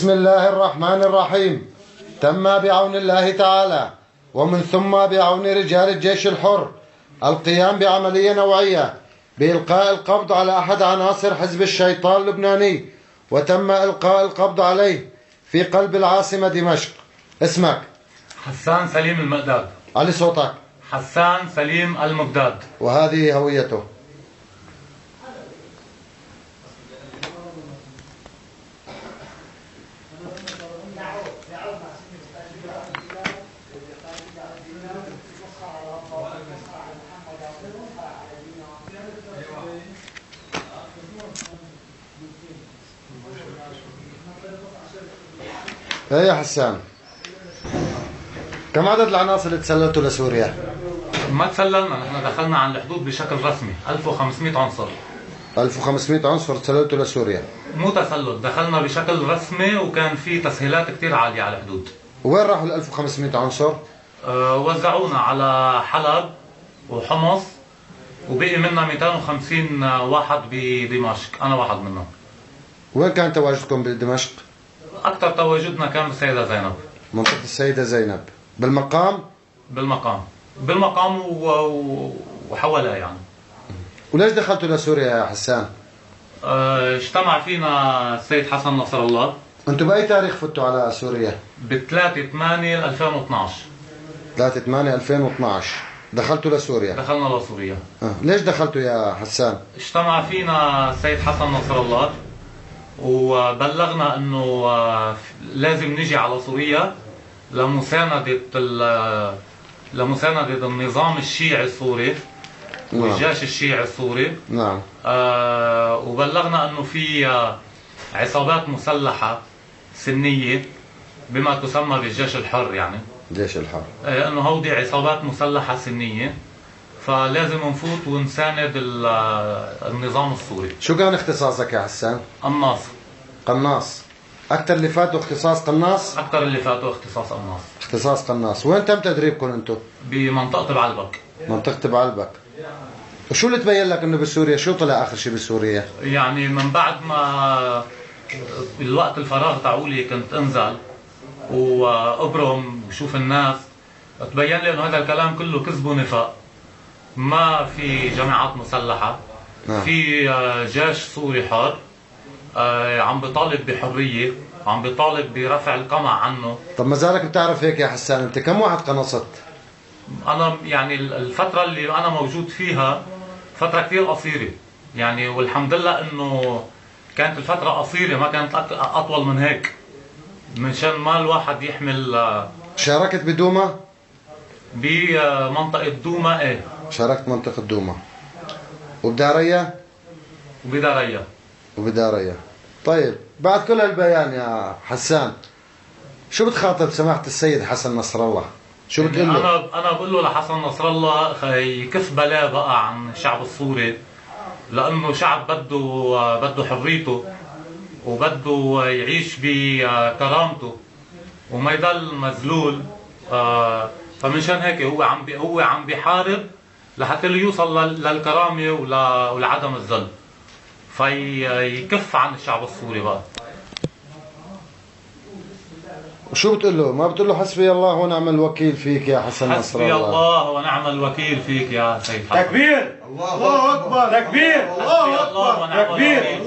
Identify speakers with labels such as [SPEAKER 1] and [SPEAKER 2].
[SPEAKER 1] بسم الله الرحمن الرحيم. تم بعون الله تعالى ومن ثم بعون رجال الجيش الحر القيام بعملية نوعية بإلقاء القبض على أحد عناصر حزب الشيطان اللبناني، وتم إلقاء القبض عليه في قلب العاصمة دمشق. اسمك؟
[SPEAKER 2] حسان سليم المقداد.
[SPEAKER 1] علي صوتك.
[SPEAKER 2] حسان سليم المقداد.
[SPEAKER 1] وهذه هويته. ايه يا حسان، كم عدد العناصر اللي تسللتوا لسوريا؟
[SPEAKER 2] ما تسللنا، نحن دخلنا عن الحدود بشكل رسمي 1500 عنصر.
[SPEAKER 1] 1500 عنصر تسللتوا لسوريا؟
[SPEAKER 2] مو تسلل، دخلنا بشكل رسمي وكان في تسهيلات كثير عالية على الحدود.
[SPEAKER 1] وين راحوا ال 1500 عنصر؟
[SPEAKER 2] وزعونا على حلب وحمص، وبقي منا 250 واحد بدمشق، أنا واحد منهم.
[SPEAKER 1] وين كان تواجدكم بدمشق؟
[SPEAKER 2] أكثر تواجدنا كان بالسيدة زينب.
[SPEAKER 1] منطقة السيدة زينب، بالمقام؟
[SPEAKER 2] بالمقام وحواليه يعني.
[SPEAKER 1] وليش دخلتوا لسوريا يا حسان؟
[SPEAKER 2] اجتمع فينا السيد حسن نصر الله.
[SPEAKER 1] انتوا بأي تاريخ فتوا على سوريا؟
[SPEAKER 2] ب 3/8/2012.
[SPEAKER 1] 3/8/2012 دخلتوا لسوريا؟
[SPEAKER 2] دخلنا لسوريا.
[SPEAKER 1] ليش دخلتوا يا حسان؟
[SPEAKER 2] اجتمع فينا السيد حسن نصر الله وبلغنا انه لازم نجي على سوريا لمساندة النظام الشيعي السوري والجيش الشيعي السوري.
[SPEAKER 1] نعم.
[SPEAKER 2] وبلغنا انه في عصابات مسلحة سنية بما تسمى بالجيش الحر، يعني
[SPEAKER 1] الجيش الحر،
[SPEAKER 2] انه هودي عصابات مسلحة سنية، فلازم نفوت ونساند النظام السوري.
[SPEAKER 1] شو كان اختصاصك يا حسان؟
[SPEAKER 2] قناص.
[SPEAKER 1] قناص. أكثر اللي فاتوا اختصاص قناص؟
[SPEAKER 2] أكثر اللي فاتوا اختصاص قناص.
[SPEAKER 1] اختصاص قناص. وين تم تدريبكم أنتم؟
[SPEAKER 2] بمنطقة بعلبك.
[SPEAKER 1] منطقة بعلبك. وشو اللي تبين لك انه بسوريا؟ شو طلع اخر شيء بسوريا؟
[SPEAKER 2] يعني من بعد ما الوقت الفراغ تاعولي كنت انزل وابرم وشوف الناس، تبين لي انه هذا الكلام كله كذب ونفاق. ما في جماعات مسلحة. في جيش سوري حر عم بيطالب بحرية، عم بيطالب برفع القمع عنه.
[SPEAKER 1] طب ما زالك بتعرف هيك يا حسان؟ انت كم واحد قنصت؟
[SPEAKER 2] انا يعني الفترة اللي انا موجود فيها فترة كثير قصيرة يعني، والحمد لله انه كانت الفترة قصيرة، ما كانت اطول من هيك، منشان ما الواحد يحمل.
[SPEAKER 1] شاركت بدوما؟
[SPEAKER 2] بمنطقة دوما. ايه
[SPEAKER 1] شاركت منطقة دوما. وبدارية؟
[SPEAKER 2] وبدارية.
[SPEAKER 1] وبدارية. طيب بعد كل هالبيان يا حسان، شو بتخاطب سماحة السيد حسن نصر الله؟ شو بتقول له؟
[SPEAKER 2] انا بقول له لحسن نصر الله يكف بلاه بقى عن الشعب السوري، لانه شعب بده حريته وبده يعيش بكرامته وما يضل مذلول. فمنشان هيك هو عم بيحارب لحتى يوصل للكرامه ولعدم الذل، فيكف عن الشعب السوري بقى.
[SPEAKER 1] وشو بتقول له؟ ما بتقول له حسبي الله ونعم الوكيل فيك يا حسن نصر الله؟
[SPEAKER 2] حسبي الله ونعم الوكيل فيك يا سيد حسن.
[SPEAKER 3] تكبير! الله أكبر! تكبير! الله أكبر! تكبير!